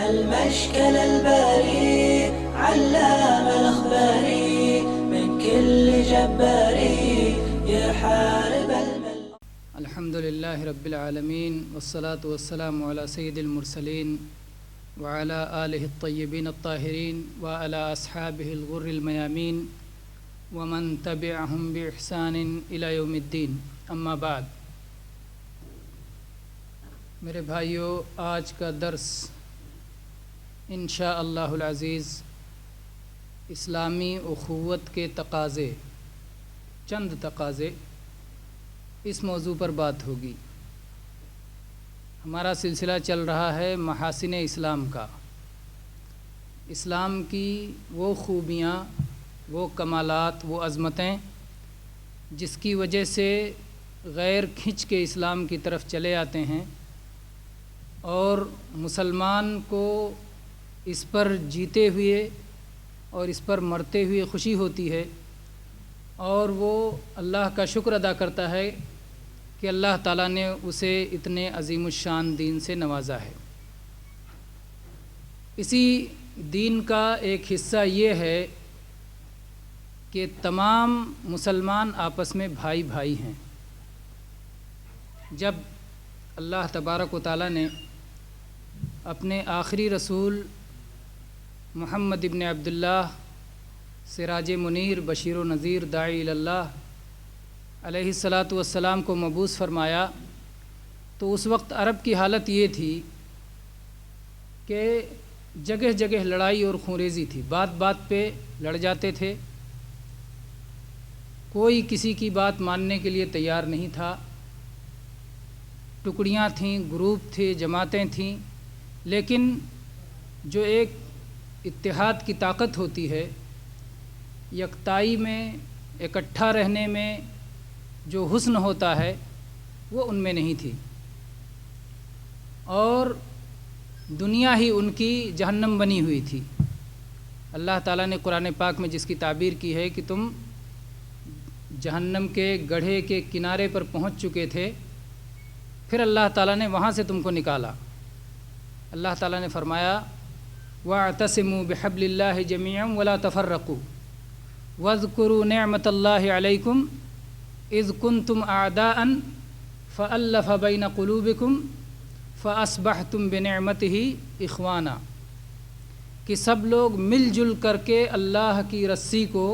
المشكل البريء علام الأخباري من كل جباري يحارب الحمد لله رب العالمين والصلاة والسلام على سيد المرسلين وعلى آله الطيبين الطاهرين وعلى أصحابه الغر الميامين ومن تبعهم بإحسان إلى يوم الدين اما بعد. میرے بھائیوں، آج کا درس انشاءاللہ العزیز اسلامی اخوت کے تقاضے، چند تقاضے، اس موضوع پر بات ہوگی. ہمارا سلسلہ چل رہا ہے محاسن اسلام کا. اسلام کی وہ خوبیاں، وہ کمالات، وہ عظمتیں جس کی وجہ سے غیر کھنچ کے اسلام کی طرف چلے آتے ہیں اور مسلمان کو اس پر جیتے ہوئے اور اس پر مرتے ہوئے خوشی ہوتی ہے، اور وہ اللہ کا شکر ادا کرتا ہے کہ اللہ تعالیٰ نے اسے اتنے عظیم الشان دین سے نوازا ہے. اسی دین کا ایک حصہ یہ ہے کہ تمام مسلمان آپس میں بھائی بھائی ہیں. جب اللہ تبارک و تعالیٰ نے اپنے آخری رسول محمد ابن عبداللہ سراج منیر بشیر و نذیر داعی اللہ علیہ الصلاۃ والسلام کو مبعوث فرمایا تو اس وقت عرب کی حالت یہ تھی کہ جگہ جگہ لڑائی اور خونریزی تھی. بات بات پہ لڑ جاتے تھے، کوئی کسی کی بات ماننے کے لیے تیار نہیں تھا. ٹکڑیاں تھیں، گروپ تھے، جماعتیں تھیں، لیکن جو ایک اتحاد کی طاقت ہوتی ہے، یکتائی میں اکٹھا رہنے میں جو حسن ہوتا ہے وہ ان میں نہیں تھی، اور دنیا ہی ان کی جہنم بنی ہوئی تھی. اللہ تعالیٰ نے قرآن پاک میں جس کی تعبیر کی ہے کہ تم جہنم کے گڑھے کے کنارے پر پہنچ چکے تھے، پھر اللہ تعالیٰ نے وہاں سے تم کو نکالا. اللہ تعالیٰ نے فرمایا وَاعْتَصِمُوا بِحَبْلِ اللَّهِ جَمِيعًا وَلَا تَفَرَّقُوا وَاذْكُرُوا نِعْمَةَ اللَّهِ عَلَيْكُمْ إِذْ كُنْتُمْ أَعْدَاءً فَأَلَّفَ بَيْنَ قُلُوبِكُمْ فَأَصْبَحْتُمْ بِنِعْمَتِهِ إِخْوَانًا، کہ سب لوگ مل جل کر کے اللہ کی رسی کو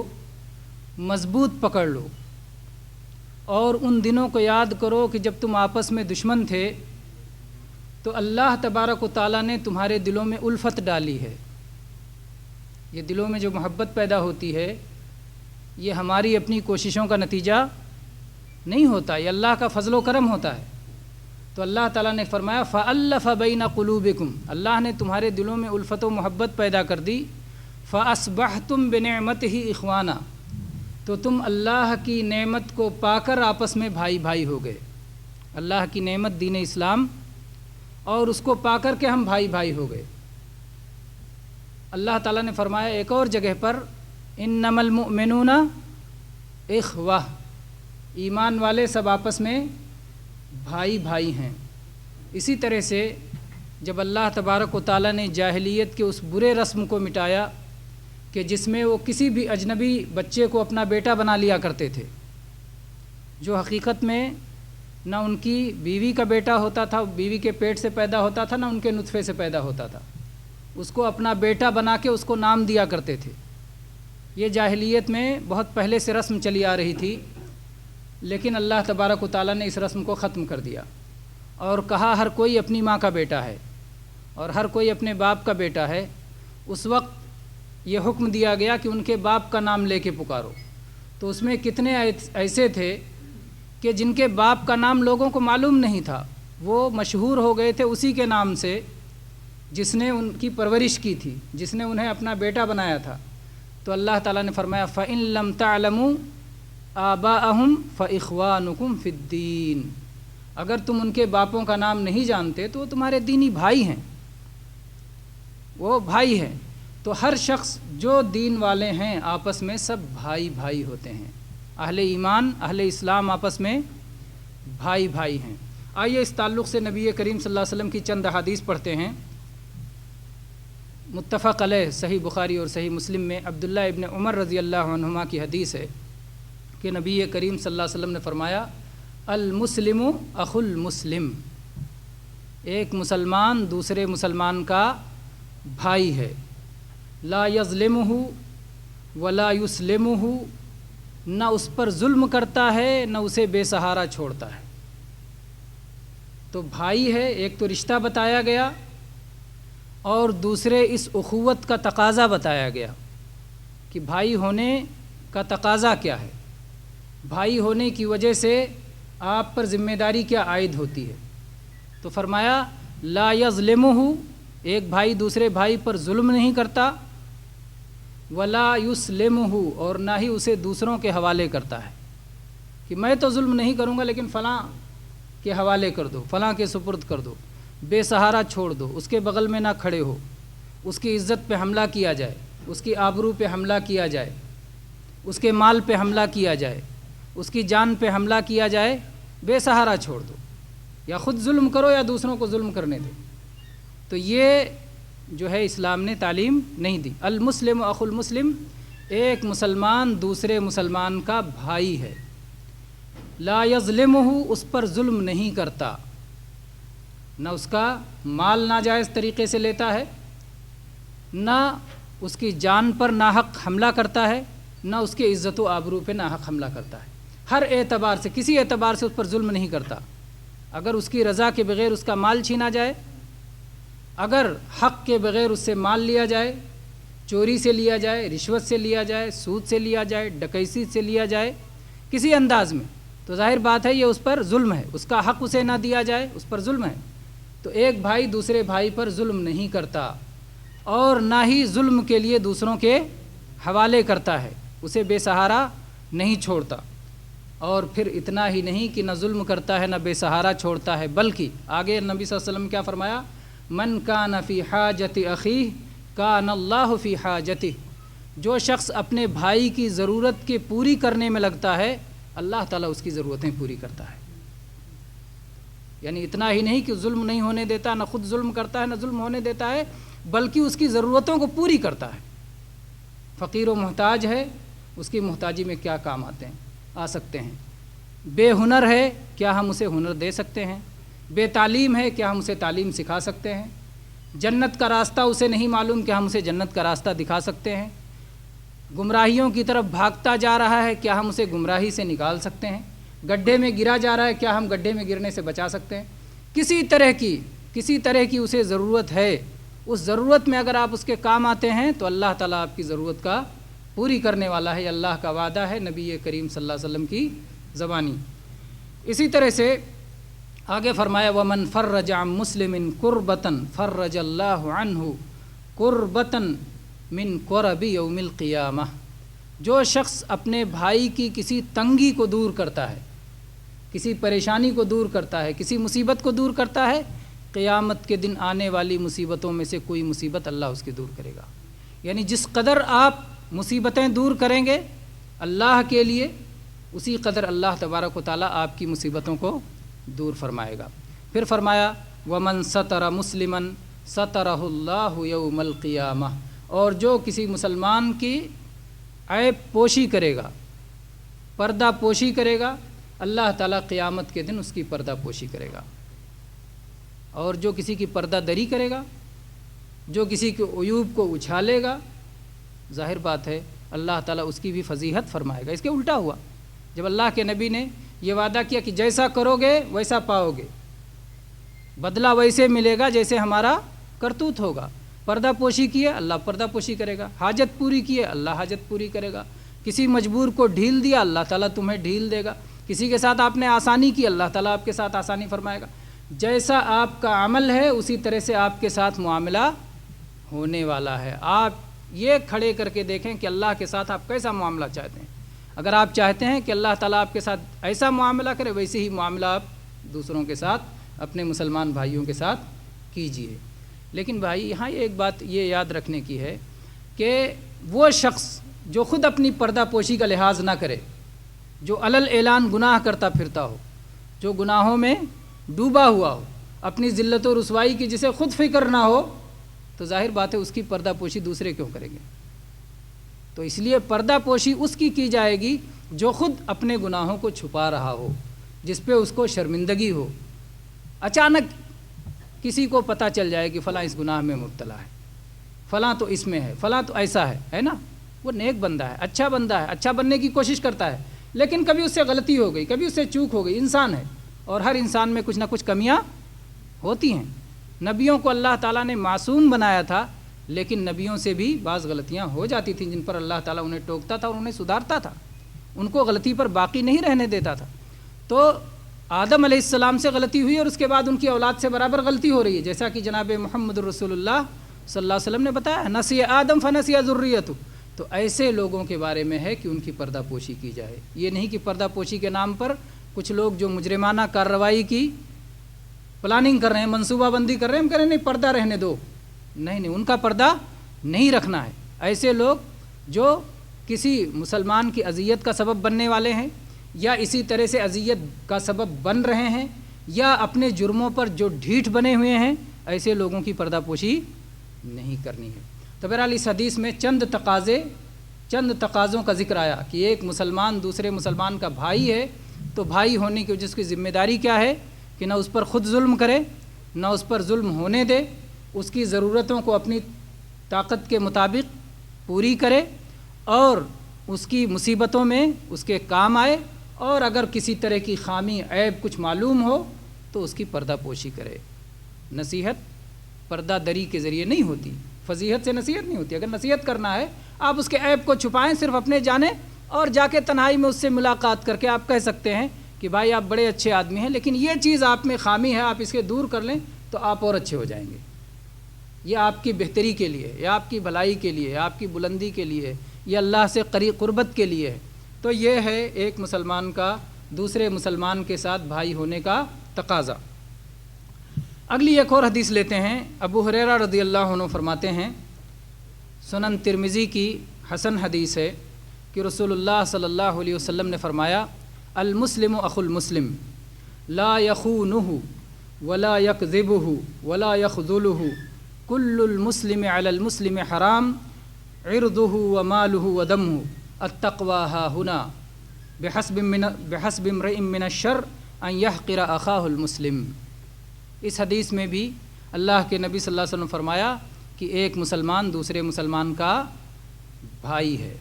مضبوط پکڑ لو، اور ان دنوں کو یاد کرو کہ جب تم آپس میں دشمن تھے تو اللہ تبارک و تعالیٰ نے تمہارے دلوں میں الفت ڈالی ہے. یہ دلوں میں جو محبت پیدا ہوتی ہے یہ ہماری اپنی کوششوں کا نتیجہ نہیں ہوتا، یہ اللہ کا فضل و کرم ہوتا ہے. تو اللہ تعالیٰ نے فرمایا فَأَلَّفَ بَيْنَ قُلُوبِكُمْ، اللہ نے تمہارے دلوں میں الفت و محبت پیدا کر دی. فَأَصْبَحْتُمْ بِنِعْمَتِهِ إِخْوَانًا، تو تم اللہ کی نعمت کو پا کر آپس میں بھائی بھائی ہو گئے. اللہ کی نعمت دین اسلام، اور اس کو پا کر کے ہم بھائی بھائی ہو گئے. اللہ تعالیٰ نے فرمایا ایک اور جگہ پر انما المؤمنون اخوہ، ایمان والے سب آپس میں بھائی بھائی ہیں. اسی طرح سے جب اللہ تبارک و تعالیٰ نے جاہلیت کے اس برے رسم کو مٹایا کہ جس میں وہ کسی بھی اجنبی بچے کو اپنا بیٹا بنا لیا کرتے تھے، جو حقیقت میں نہ ان کی بیوی کا بیٹا ہوتا تھا، بیوی کے پیٹ سے پیدا ہوتا تھا، نہ ان کے نطفے سے پیدا ہوتا تھا، اس کو اپنا بیٹا بنا کے اس کو نام دیا کرتے تھے. یہ جاہلیت میں بہت پہلے سے رسم چلی آ رہی تھی، لیکن اللہ تبارک و تعالیٰ نے اس رسم کو ختم کر دیا اور کہا ہر کوئی اپنی ماں کا بیٹا ہے اور ہر کوئی اپنے باپ کا بیٹا ہے. اس وقت یہ حکم دیا گیا کہ ان کے باپ کا نام لے کے پکارو. تو اس میں کتنے ایسے تھے کہ جن کے باپ کا نام لوگوں کو معلوم نہیں تھا، وہ مشہور ہو گئے تھے اسی کے نام سے جس نے ان کی پرورش کی تھی، جس نے انہیں اپنا بیٹا بنایا تھا. تو اللہ تعالیٰ نے فرمایا فَإِن لَمْ تَعْلَمُوا آبَاءَهُمْ فَإِخْوَانُكُمْ فِي الدِّينِ، اگر تم ان کے باپوں کا نام نہیں جانتے تو وہ تمہارے دینی بھائی ہیں، وہ بھائی ہیں. تو ہر شخص جو دین والے ہیں آپس میں سب بھائی بھائی ہوتے ہیں. اہل ایمان، اہل اسلام آپس میں بھائی بھائی ہیں. آئیے اس تعلق سے نبی کریم صلی اللہ علیہ وسلم کی چند احادیث پڑھتے ہیں. متفق علیہ صحیح بخاری اور صحیح مسلم میں عبداللہ ابن عمر رضی اللہ عنہما کی حدیث ہے کہ نبی کریم صلی اللہ علیہ وسلم نے فرمایا المسلم اخو المسلم، ایک مسلمان دوسرے مسلمان کا بھائی ہے، لا یظلمہ ولا یسلمہ، نہ اس پر ظلم کرتا ہے نہ اسے بے سہارا چھوڑتا ہے۔ تو بھائی ہے، ایک تو رشتہ بتایا گیا اور دوسرے اس اخوت کا تقاضا بتایا گیا کہ بھائی ہونے کا تقاضا کیا ہے، بھائی ہونے کی وجہ سے آپ پر ذمہ داری کیا عائد ہوتی ہے۔ تو فرمایا لا یظلمہ، ایک بھائی دوسرے بھائی پر ظلم نہیں کرتا، ولا یسلمہ، اور نہ ہی اسے دوسروں کے حوالے کرتا ہے کہ میں تو ظلم نہیں کروں گا لیکن فلاں کے حوالے کر دو، فلاں کے سپرد کر دو، بے سہارا چھوڑ دو، اس کے بغل میں نہ کھڑے ہو، اس کی عزت پہ حملہ کیا جائے، اس کی آبرو پہ حملہ کیا جائے، اس کے مال پہ حملہ کیا جائے، اس کی جان پہ حملہ کیا جائے، بے سہارا چھوڑ دو، یا خود ظلم کرو یا دوسروں کو ظلم کرنے دو۔ تو یہ جو ہے اسلام نے تعلیم نہیں دی۔ المسلم اخو المسلم، ایک مسلمان دوسرے مسلمان کا بھائی ہے، لا یظلمہ، اس پر ظلم نہیں کرتا، نہ اس کا مال ناجائز طریقے سے لیتا ہے، نہ اس کی جان پر ناحق حملہ کرتا ہے، نہ اس کی عزت و آبرو پہ ناحق حملہ کرتا ہے، ہر اعتبار سے کسی اعتبار سے اس پر ظلم نہیں کرتا۔ اگر اس کی رضا کے بغیر اس کا مال چھینا جائے، اگر حق کے بغیر اس سے مال لیا جائے، چوری سے لیا جائے، رشوت سے لیا جائے، سود سے لیا جائے، ڈکیتی سے لیا جائے، کسی انداز میں، تو ظاہر بات ہے یہ اس پر ظلم ہے، اس کا حق اسے نہ دیا جائے، اس پر ظلم ہے۔ تو ایک بھائی دوسرے بھائی پر ظلم نہیں کرتا اور نہ ہی ظلم کے لیے دوسروں کے حوالے کرتا ہے، اسے بے سہارا نہیں چھوڑتا۔ اور پھر اتنا ہی نہیں کہ نہ ظلم کرتا ہے نہ بے سہارا چھوڑتا ہے، بلکہ آگے نبی صلی اللہ علیہ وسلم کیا فرمایا، من کان فی حاجت اخیہ کان اللہ فی حاجتہ، جو شخص اپنے بھائی کی ضرورت کے پوری کرنے میں لگتا ہے اللہ تعالیٰ اس کی ضرورتیں پوری کرتا ہے۔ یعنی اتنا ہی نہیں کہ ظلم نہیں ہونے دیتا، نہ خود ظلم کرتا ہے نہ ظلم ہونے دیتا ہے، بلکہ اس کی ضرورتوں کو پوری کرتا ہے۔ فقیر و محتاج ہے، اس کی محتاجی میں کیا کام آ سکتے ہیں، بے ہنر ہے، کیا ہم اسے ہنر دے سکتے ہیں، بے تعلیم ہے، کیا ہم اسے تعلیم سکھا سکتے ہیں، جنت کا راستہ اسے نہیں معلوم، کیا ہم اسے جنت کا راستہ دکھا سکتے ہیں، گمراہیوں کی طرف بھاگتا جا رہا ہے، کیا ہم اسے گمراہی سے نکال سکتے ہیں، گڈھے میں گرا جا رہا ہے، کیا ہم گڈھے میں گرنے سے بچا سکتے ہیں۔ کسی طرح کی اسے ضرورت ہے، اس ضرورت میں اگر آپ اس کے کام آتے ہیں تو اللہ تعالیٰ آپ کی ضرورت کا پوری کرنے والا ہے، یہ اللہ کا وعدہ ہے نبی کریم صلی اللہ علیہ وسلم کی زبانی۔ اسی طرح سے آگے فرمایا وَمَنْ فَرَّجَ عَنْ مُسْلِمٍ كُرْبَةً فَرَّجَ اللَّهُ عَنْهُ كُرْبَةً مِنْ كُرَبِ يَوْمِ الْقِيَامَةِ، جو شخص اپنے بھائی کی کسی تنگی کو دور کرتا ہے، کسی پریشانی کو دور کرتا ہے، کسی مصیبت کو دور کرتا ہے، قیامت کے دن آنے والی مصیبتوں میں سے کوئی مصیبت اللہ اس کی دور کرے گا۔ یعنی جس قدر آپ مصیبتیں دور کریں گے اللہ کے لیے، اسی قدر اللہ تبارک و تعالیٰ آپ کی مصیبتوں کو دور فرمائے گا۔ پھر فرمایا وَمَنْ سَتَرَ مُسْلِمًا سَتَرَهُ اللَّهُ يَوْمَ الْقِيَامَةِ، اور جو کسی مسلمان کی عیب پوشی کرے گا، پردہ پوشی کرے گا، اللہ تعالیٰ قیامت کے دن اس کی پردہ پوشی کرے گا۔ اور جو کسی کی پردہ دری کرے گا، جو کسی کے عیوب کو اچھالے گا، ظاہر بات ہے اللہ تعالیٰ اس کی بھی فضیحت فرمائے گا۔ اس کے الٹا ہوا، جب اللہ کے نبی نے یہ وعدہ کیا کہ جیسا کرو گے ویسا پاؤ گے، بدلہ ویسے ملے گا جیسے ہمارا کرتوت ہوگا۔ پردہ پوشی کیے اللہ پردہ پوشی کرے گا، حاجت پوری کیے اللہ حاجت پوری کرے گا، کسی مجبور کو ڈھیل دیا اللہ تعالیٰ تمہیں ڈھیل دے گا، کسی کے ساتھ آپ نے آسانی کی اللہ تعالیٰ آپ کے ساتھ آسانی فرمائے گا۔ جیسا آپ کا عمل ہے اسی طرح سے آپ کے ساتھ معاملہ ہونے والا ہے۔ آپ یہ کھڑے کر کے دیکھیں کہ اللہ کے ساتھ آپ کیسا معاملہ چاہتے ہیں۔ اگر آپ چاہتے ہیں کہ اللہ تعالیٰ آپ کے ساتھ ایسا معاملہ کرے، ویسے ہی معاملہ آپ دوسروں کے ساتھ، اپنے مسلمان بھائیوں کے ساتھ کیجیے۔ لیکن بھائی یہاں ایک بات یہ یاد رکھنے کی ہے کہ وہ شخص جو خود اپنی پردہ پوشی کا لحاظ نہ کرے، جو علل اعلان گناہ کرتا پھرتا ہو، جو گناہوں میں ڈوبا ہوا ہو، اپنی ذلت و رسوائی کی جسے خود فکر نہ ہو، تو ظاہر بات ہے اس کی پردہ پوشی دوسرے کیوں کریں گے؟ تو اس لیے پردہ پوشی اس کی جائے گی جو خود اپنے گناہوں کو چھپا رہا ہو، جس پہ اس کو شرمندگی ہو۔ اچانک کسی کو پتہ چل جائے کہ فلاں اس گناہ میں مبتلا ہے، فلاں تو اس میں ہے، فلاں تو ایسا ہے نا، وہ نیک بندہ ہے، اچھا بننے کی کوشش کرتا ہے، لیکن کبھی اس سے غلطی ہو گئی، کبھی اس سے چوک ہو گئی، انسان ہے اور ہر انسان میں کچھ نہ کچھ کمیاں ہوتی ہیں۔ نبیوں کو اللہ تعالیٰ نے معصوم بنایا تھا، لیکن نبیوں سے بھی بعض غلطیاں ہو جاتی تھیں جن پر اللہ تعالیٰ انہیں ٹوکتا تھا اور انہیں سدھارتا تھا، ان کو غلطی پر باقی نہیں رہنے دیتا تھا۔ تو آدم علیہ السلام سے غلطی ہوئی اور اس کے بعد ان کی اولاد سے برابر غلطی ہو رہی ہے، جیسا کہ جناب محمد رسول اللہ صلی اللہ علیہ وسلم نے بتایا، نسی آدم فنسی ذریتہ۔ تو ایسے لوگوں کے بارے میں ہے کہ ان کی پردہ پوشی کی جائے، یہ نہیں کہ پردہ پوشی کے نام پر کچھ لوگ جو مجرمانہ کارروائی کی پلاننگ کر رہے ہیں، منصوبہ بندی کر رہے ہیں، ہم کہہ رہے ہیں نہیں پردہ رہنے دو، نہیں ان کا پردہ نہیں رکھنا ہے۔ ایسے لوگ جو کسی مسلمان کی اذیت کا سبب بننے والے ہیں یا اسی طرح سے اذیت کا سبب بن رہے ہیں یا اپنے جرموں پر جو ڈھیٹ بنے ہوئے ہیں، ایسے لوگوں کی پردہ پوشی نہیں کرنی ہے۔ تو بہرحال اس حدیث میں چند تقاضوں کا ذکر آیا کہ ایک مسلمان دوسرے مسلمان کا بھائی ہے، تو بھائی ہونے کی وجہ سے اس کی ذمہ داری کیا ہے کہ نہ اس پر خود ظلم کرے، نہ اس پر ظلم ہونے دے، اس کی ضرورتوں کو اپنی طاقت کے مطابق پوری کرے اور اس کی مصیبتوں میں اس کے کام آئے، اور اگر کسی طرح کی خامی عیب کچھ معلوم ہو تو اس کی پردہ پوشی کرے۔ نصیحت پردہ دری کے ذریعے نہیں ہوتی، فضیحت سے نصیحت نہیں ہوتی۔ اگر نصیحت کرنا ہے آپ اس کے عیب کو چھپائیں، صرف اپنے جانیں، اور جا کے تنہائی میں اس سے ملاقات کر کے آپ کہہ سکتے ہیں کہ بھائی آپ بڑے اچھے آدمی ہیں، لیکن یہ چیز آپ میں خامی ہے، آپ اس کے دور کر لیں تو آپ اور اچھے ہو جائیں گے۔ یہ آپ کی بہتری کے لیے، یا آپ کی بھلائی کے لیے، آپ کی بلندی کے لیے، یا اللہ سے قربت کے لیے ہے۔ تو یہ ہے ایک مسلمان کا دوسرے مسلمان کے ساتھ بھائی ہونے کا تقاضا۔ اگلی ایک اور حدیث لیتے ہیں۔ ابو ہریرہ رضی اللہ عنہ فرماتے ہیں، سنن ترمذی کی حسن حدیث ہے کہ رسول اللہ صلی اللہ علیہ وسلم نے فرمایا، المسلم اخو المسلم لا یخونہ ولا یکذبہ ولا یخذلہ کل المسلم علی المسلم حرام عرضہ ومالہ ودمہ التقوی ہاہنا بحسب امرئ من الشر ان یحقر اخاہ المسلم۔ اس حدیث میں بھی اللہ کے نبی صلی اللہ علیہ وسلم فرمایا کہ ایک مسلمان دوسرے مسلمان کا بھائی ہے،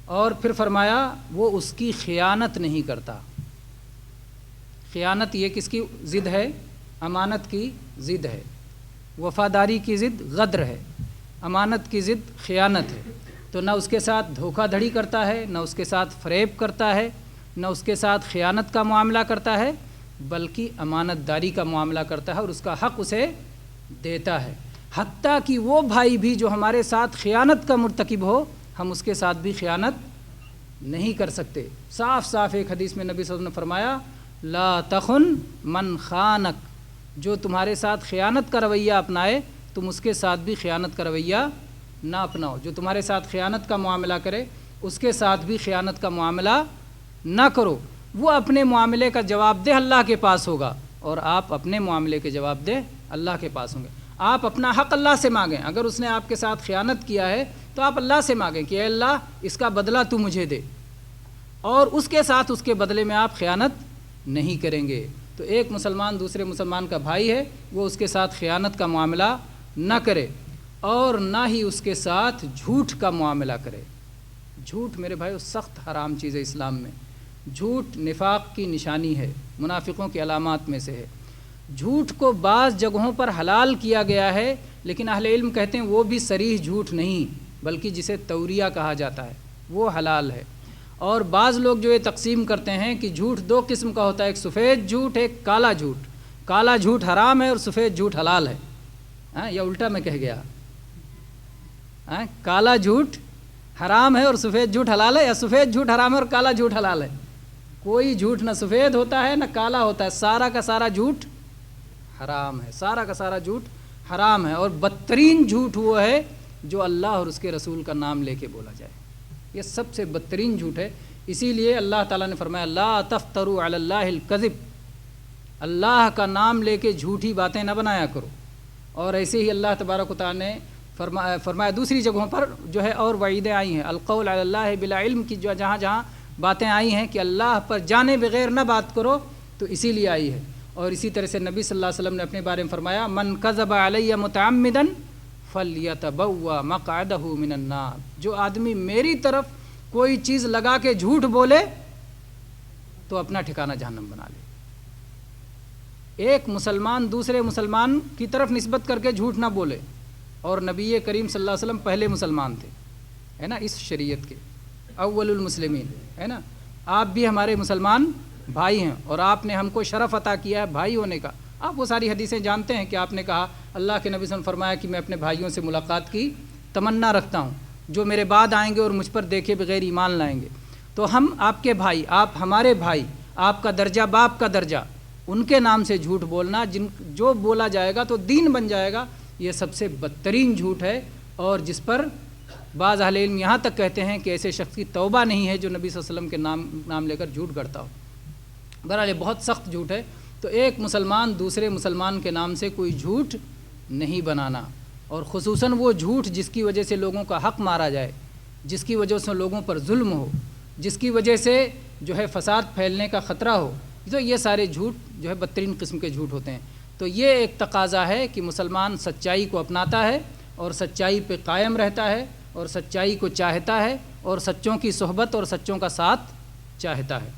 اور پھر فرمایا وہ اس کی خیانت نہیں کرتا۔ خیانت یہ کس کی ضد ہے؟ امانت کی ضد ہے۔ وفاداری کی ضد غدر ہے، امانت کی ضد خیانت ہے۔ تو نہ اس کے ساتھ دھوکہ دھڑی کرتا ہے، نہ اس کے ساتھ فریب کرتا ہے، نہ اس کے ساتھ خیانت کا معاملہ کرتا ہے، بلکہ امانت داری کا معاملہ کرتا ہے اور اس کا حق اسے دیتا ہے۔ حتیٰ کہ وہ بھائی بھی جو ہمارے ساتھ خیانت کا مرتکب ہو، ہم اس کے ساتھ بھی خیانت نہیں کر سکتے۔ صاف صاف ایک حدیث میں نبی صلی اللہ علیہ وسلم نے فرمایا، لا تخن من خانک، جو تمہارے ساتھ خیانت کا رویہ اپنائے تم اس کے ساتھ بھی خیانت کا رویہ نہ اپناؤ۔ جو تمہارے ساتھ خیانت کا معاملہ کرے اس کے ساتھ بھی خیانت کا معاملہ نہ کرو۔ وہ اپنے معاملے کا جواب دہ اللہ کے پاس ہوگا اور آپ اپنے معاملے کے جواب دہ اللہ کے پاس ہوں گے۔ آپ اپنا حق اللہ سے مانگیں، اگر اس نے آپ کے ساتھ خیانت کیا ہے تو آپ اللہ سے مانگیں کہ اے اللہ اس کا بدلہ تو مجھے دے، اور اس کے ساتھ اس کے بدلے میں آپ خیانت نہیں کریں گے۔ تو ایک مسلمان دوسرے مسلمان کا بھائی ہے، وہ اس کے ساتھ خیانت کا معاملہ نہ کرے اور نہ ہی اس کے ساتھ جھوٹ کا معاملہ کرے۔ جھوٹ میرے بھائیو سخت حرام چیز ہے اسلام میں۔ جھوٹ نفاق کی نشانی ہے، منافقوں کی علامات میں سے ہے۔ جھوٹ کو بعض جگہوں پر حلال کیا گیا ہے، لیکن اہل علم کہتے ہیں وہ بھی صریح جھوٹ نہیں، بلکہ جسے توریہ کہا جاتا ہے وہ حلال ہے۔ اور بعض لوگ جو یہ تقسیم کرتے ہیں کہ جھوٹ دو قسم کا ہوتا ہے، ایک سفید جھوٹ، ایک کالا جھوٹ۔ کالا جھوٹ حرام ہے اور سفید جھوٹ حلال ہے۔ یا الٹا میں کہہ گیا، کالا جھوٹ حرام ہے اور سفید جھوٹ حلال ہے، یا سفید جھوٹ حرام ہے اور کالا جھوٹ حلال ہے؟ کوئی جھوٹ نہ سفید ہوتا ہے نہ کالا ہوتا ہے، سارا کا سارا جھوٹ حرام ہے، سارا کا سارا جھوٹ حرام ہے۔ اور بدترین جھوٹ وہ ہے جو اللہ اور اس کے رسول کا نام لے کے بولا جائے، یہ سب سے بدترین جھوٹ ہے۔ اسی لیے اللہ تعالیٰ نے فرمایا، لا تفتروا علی اللہ الکذب، اللہ کا نام لے کے جھوٹی باتیں نہ بنایا کرو۔ اور ایسے ہی اللہ تبارک و تعالیٰ نے فرمایا دوسری جگہوں پر جو ہے اور وعیدیں آئی ہیں، القول علی اللہ بلا علم کی جو جہاں جہاں باتیں آئی ہیں کہ اللہ پر جانے بغیر نہ بات کرو، تو اسی لیے آئی ہے۔ اور اسی طرح سے نبی صلی اللہ علیہ وسلم نے اپنے بارے میں فرمایا من کذب علی متعمدا فلیتبوأ مقعدہ من النار، جو آدمی میری طرف کوئی چیز لگا کے جھوٹ بولے تو اپنا ٹھکانہ جہنم بنا لے۔ ایک مسلمان دوسرے مسلمان کی طرف نسبت کر کے جھوٹ نہ بولے، اور نبی کریم صلی اللہ علیہ وسلم پہلے مسلمان تھے، ہے نا، اس شریعت کے اول المسلمین، ہے نا، آپ بھی ہمارے مسلمان بھائی ہیں، اور آپ نے ہم کو شرف عطا کیا ہے بھائی ہونے کا۔ آپ وہ ساری حدیثیں جانتے ہیں کہ آپ نے کہا، اللہ کے نبی صلی اللہ علیہ وسلم نے فرمایا کہ میں اپنے بھائیوں سے ملاقات کی تمنا رکھتا ہوں جو میرے بعد آئیں گے اور مجھ پر دیکھے بغیر ایمان لائیں گے۔ تو ہم آپ کے بھائی، آپ ہمارے بھائی، آپ کا درجہ باپ کا درجہ، ان کے نام سے جھوٹ بولنا جو بولا جائے گا تو دین بن جائے گا، یہ سب سے بدترین جھوٹ ہے، اور جس پر بعض اہل علم یہاں تک کہتے ہیں کہ ایسے شخص کی توبہ نہیں ہے جو نبی صلی اللہ علیہ وسلم کے نام لے کر جھوٹ گڑتا ہو۔ بہرحال یہ بہت سخت جھوٹ ہے۔ تو ایک مسلمان دوسرے مسلمان کے نام سے کوئی جھوٹ نہیں بنانا، اور خصوصاً وہ جھوٹ جس کی وجہ سے لوگوں کا حق مارا جائے، جس کی وجہ سے لوگوں پر ظلم ہو، جس کی وجہ سے جو ہے فساد پھیلنے کا خطرہ ہو، تو یہ سارے جھوٹ جو ہے بدترین قسم کے جھوٹ ہوتے ہیں۔ تو یہ ایک تقاضا ہے کہ مسلمان سچائی کو اپناتا ہے اور سچائی پہ قائم رہتا ہے اور سچائی کو چاہتا ہے اور سچوں کی صحبت اور سچوں کا ساتھ چاہتا ہے۔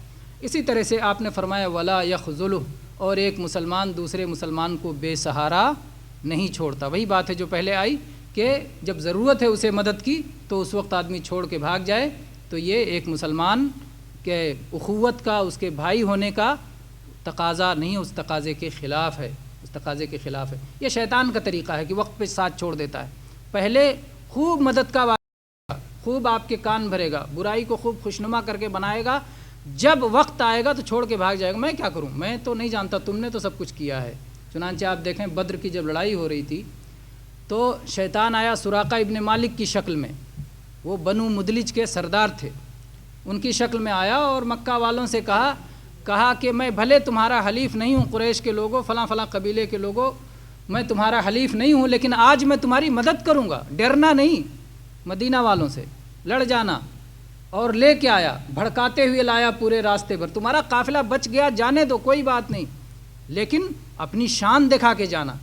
اسی طرح سے آپ نے فرمایا ولا یخذلہ، اور ایک مسلمان دوسرے مسلمان کو بے سہارا نہیں چھوڑتا۔ وہی بات ہے جو پہلے آئی کہ جب ضرورت ہے اسے مدد کی تو اس وقت آدمی چھوڑ کے بھاگ جائے، تو یہ ایک مسلمان کے اخوت کا، اس کے بھائی ہونے کا تقاضا نہیں، اس تقاضے کے خلاف ہے، اس تقاضے کے خلاف ہے۔ یہ شیطان کا طریقہ ہے کہ وقت پہ ساتھ چھوڑ دیتا ہے، پہلے خوب مدد کا وعدہ، خوب آپ کے کان بھرے گا، برائی کو خوب خوشنما کر کے بنائے گا، جب وقت آئے گا تو چھوڑ کے بھاگ جائے گا، میں کیا کروں، میں تو نہیں جانتا، تم نے تو سب کچھ کیا ہے۔ چنانچہ آپ دیکھیں بدر کی جب لڑائی ہو رہی تھی تو شیطان آیا سراقہ ابن مالک کی شکل میں، وہ بنو مدلج کے سردار تھے، ان کی شکل میں آیا اور مکہ والوں سے کہا کہ میں بھلے تمہارا حلیف نہیں ہوں، قریش کے لوگوں، فلاں فلاں قبیلے کے لوگوں، میں تمہارا حلیف نہیں ہوں، لیکن آج میں تمہاری مدد کروں گا، ڈرنا نہیں، مدینہ والوں سے لڑ جانا۔ اور لے کے آیا، بھڑکاتے ہوئے لایا پورے راستے پر، تمہارا قافلہ بچ گیا جانے دو، کوئی بات نہیں، لیکن اپنی شان دکھا کے جانا۔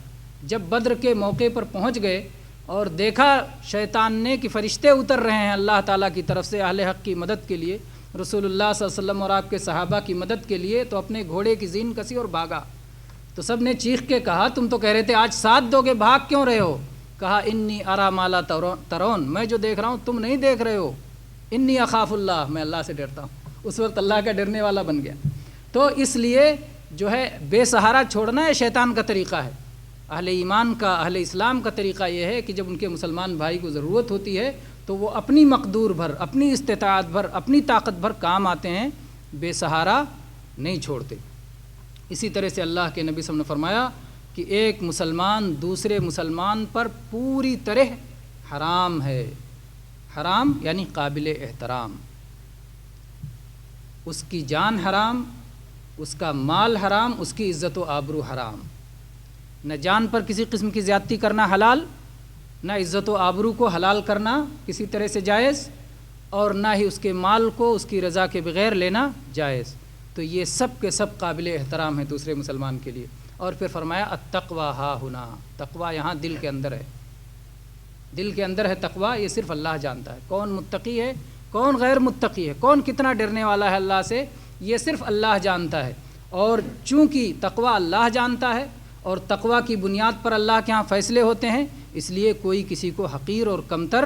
جب بدر کے موقع پر پہنچ گئے اور دیکھا شیطان نے کہ فرشتے اتر رہے ہیں اللہ تعالیٰ کی طرف سے اہل حق کی مدد کے لیے، رسول اللہ صلی اللہ علیہ وسلم اور آپ کے صحابہ کی مدد کے لیے، تو اپنے گھوڑے کی زین کسی اور بھاگا۔ تو سب نے چیخ کے کہا تم تو کہہ رہے تھے آج ساتھ دو گے، بھاگ کیوں رہے ہو؟ کہا انی ارا ما لا ترون، میں جو دیکھ رہا ہوں تم نہیں دیکھ رہے ہو، انی اخاف اللہ، میں اللہ سے ڈرتا ہوں۔ اس وقت اللہ کا ڈرنے والا بن گیا۔ تو اس لیے جو ہے بے سہارا چھوڑنا یہ شیطان کا طریقہ ہے۔ اہل ایمان کا، اہل اسلام کا طریقہ یہ ہے کہ جب ان کے مسلمان بھائی کو ضرورت ہوتی ہے تو وہ اپنی مقدور بھر، اپنی استطاعت بھر، اپنی طاقت بھر کام آتے ہیں، بے سہارا نہیں چھوڑتے۔ اسی طرح سے اللہ کے نبی صلی اللہ علیہ وسلم نے فرمایا کہ ایک مسلمان دوسرے مسلمان پر پوری طرح حرام ہے، حرام یعنی قابل احترام، اس کی جان حرام، اس کا مال حرام، اس کی عزت و آبرو حرام۔ نہ جان پر کسی قسم کی زیادتی کرنا حلال، نہ عزت و آبرو کو حلال کرنا کسی طرح سے جائز، اور نہ ہی اس کے مال کو اس کی رضا کے بغیر لینا جائز۔ تو یہ سب کے سب قابل احترام ہیں دوسرے مسلمان کے لیے۔ اور پھر فرمایا التقویٰ ہا ہنا، تقویٰ یہاں دل کے اندر ہے، دل کے اندر ہے تقویٰ، یہ صرف اللہ جانتا ہے کون متقی ہے کون غیر متقی ہے، کون کتنا ڈرنے والا ہے اللہ سے، یہ صرف اللہ جانتا ہے۔ اور چونکہ تقویٰ اللہ جانتا ہے اور تقویٰ کی بنیاد پر اللہ کے ہاں فیصلے ہوتے ہیں، اس لیے کوئی کسی کو حقیر اور کمتر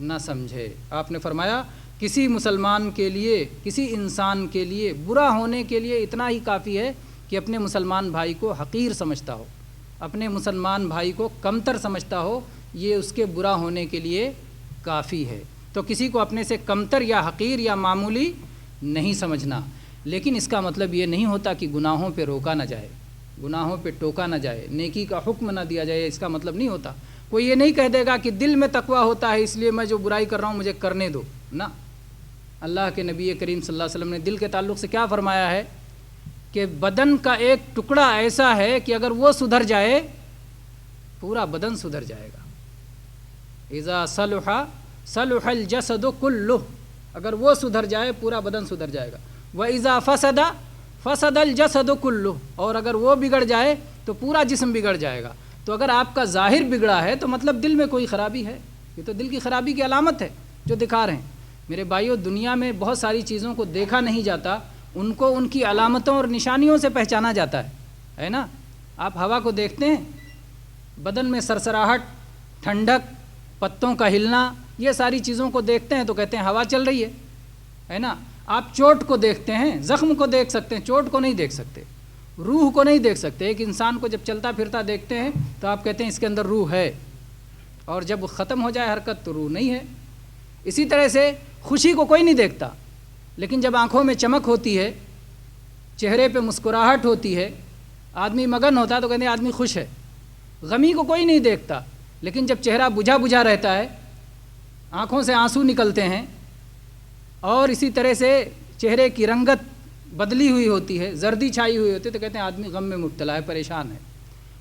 نہ سمجھے۔ آپ نے فرمایا کسی مسلمان کے لیے، کسی انسان کے لیے برا ہونے کے لیے اتنا ہی کافی ہے کہ اپنے مسلمان بھائی کو حقیر سمجھتا ہو، اپنے مسلمان بھائی کو کمتر سمجھتا ہو، یہ اس کے برا ہونے کے لیے کافی ہے۔ تو کسی کو اپنے سے کمتر یا حقیر یا معمولی نہیں سمجھنا، لیکن اس کا مطلب یہ نہیں ہوتا کہ گناہوں پہ روکا نہ جائے، گناہوں پہ ٹوکا نہ جائے، نیکی کا حکم نہ دیا جائے، اس کا مطلب نہیں ہوتا۔ کوئی یہ نہیں کہہ دے گا کہ دل میں تقویٰ ہوتا ہے اس لیے میں جو برائی کر رہا ہوں مجھے کرنے دو، نہ۔ اللہ کے نبی کریم صلی اللہ علیہ وسلم نے دل کے تعلق سے کیا فرمایا ہے کہ بدن کا ایک ٹکڑا ایسا ہے کہ اگر وہ سدھر جائے، پورا بدن سدھر جائے گا۔ اذا صلح صلح الجسد کلہ، اگر وہ سدھر جائے پورا بدن سدھر جائے گا۔ واذا فسد فسد الجسد کلہ، اور اگر وہ بگڑ جائے تو پورا جسم بگڑ جائے گا۔ تو اگر آپ کا ظاہر بگڑا ہے تو مطلب دل میں کوئی خرابی ہے، یہ تو دل کی خرابی کی علامت ہے جو دکھا رہے ہیں۔ میرے بھائیو، دنیا میں بہت ساری چیزوں کو دیکھا نہیں جاتا، ان کو ان کی علامتوں اور نشانیوں سے پہچانا جاتا ہے نا۔ آپ ہوا کو دیکھتے ہیں، بدن میں سرسراہٹ، ٹھنڈک، پتوں کا ہلنا، یہ ساری چیزوں کو دیکھتے ہیں تو کہتے ہیں ہوا چل رہی ہے نا۔ آپ چوٹ کو دیکھتے ہیں، زخم کو دیکھ سکتے ہیں، چوٹ کو نہیں دیکھ سکتے، روح کو نہیں دیکھ سکتے۔ ایک انسان کو جب چلتا پھرتا دیکھتے ہیں تو آپ کہتے ہیں اس کے اندر روح ہے، اور جب ختم ہو جائے حرکت تو روح نہیں ہے۔ اسی طرح سے خوشی کو کوئی نہیں دیکھتا، لیکن جب آنکھوں میں چمک ہوتی ہے، چہرے پہ مسکراہٹ ہوتی ہے، آدمی مگن ہوتا ہے تو کہتے ہیں آدمی خوش ہے۔ غمی کو کوئی نہیں دیکھتا، لیکن جب چہرہ بجھا بجھا رہتا ہے، آنکھوں سے آنسو نکلتے ہیں، اور اسی طرح سے چہرے کی رنگت بدلی ہوئی ہوتی ہے، زردی چھائی ہوئی ہوتی ہے، تو کہتے ہیں آدمی غم میں مبتلا ہے، پریشان ہے۔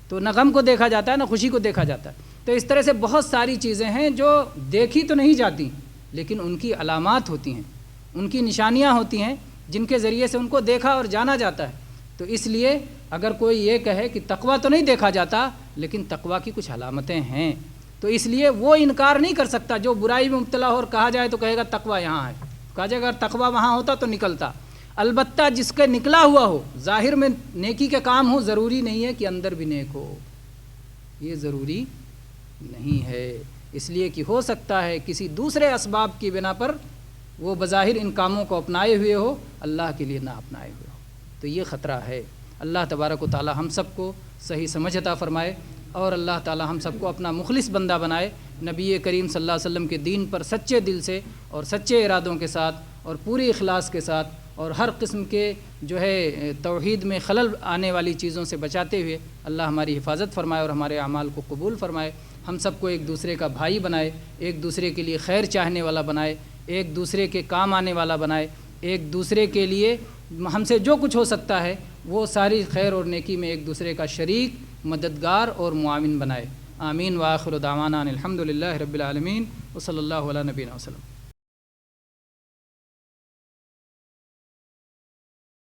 تو نہ غم کو دیکھا جاتا ہے نہ خوشی کو دیکھا جاتا ہے۔ تو اس طرح سے بہت ساری چیزیں ہیں جو دیکھی تو نہیں جاتی، لیکن ان کی علامات ہوتی ہیں، ان کی نشانیاں ہوتی ہیں جن کے ذریعے سے ان کو دیکھا اور جانا جاتا ہے۔ تو اس لیے اگر کوئی یہ کہے کہ تقویٰ تو نہیں دیکھا جاتا، لیکن تقویٰ کی کچھ علامتیں ہیں، تو اس لیے وہ انکار نہیں کر سکتا۔ جو برائی میں مبتلا ہو اور کہا جائے تو کہے گا تقویٰ یہاں ہے، کہا جائے اگر تقویٰ وہاں ہوتا تو نکلتا۔ البتہ جس کے نکلا ہوا ہو، ظاہر میں نیکی کے کام ہو، ضروری نہیں ہے کہ اندر بھی نیک ہو، یہ ضروری نہیں ہے۔ اس لیے کہ ہو سکتا ہے کسی دوسرے اسباب کی بنا پر وہ بظاہر ان کاموں کو اپنائے ہوئے ہو، اللہ کے لیے نہ اپنائے ہوئے ہو، تو یہ خطرہ ہے۔ اللہ تبارک و تعالی ہم سب کو صحیح سمجھ عطا فرمائے، اور اللہ تعالی ہم سب کو اپنا مخلص بندہ بنائے، نبی کریم صلی اللہ علیہ وسلم کے دین پر سچے دل سے اور سچے ارادوں کے ساتھ اور پوری اخلاص کے ساتھ، اور ہر قسم کے جو ہے توحید میں خلل آنے والی چیزوں سے بچاتے ہوئے اللہ ہماری حفاظت فرمائے اور ہمارے اعمال کو قبول فرمائے۔ ہم سب کو ایک دوسرے کا بھائی بنائے، ایک دوسرے کے لیے خیر چاہنے والا بنائے، ایک دوسرے کے کام آنے والا بنائے، ایک دوسرے کے لیے ہم سے جو کچھ ہو سکتا ہے وہ ساری خیر اور نیکی میں ایک دوسرے کا شریک، مددگار اور معاون بنائے۔ آمین۔ وآخر دعوانا الحمد للہ رب العالمین، وصلی اللہ علیہ نبینا وسلم۔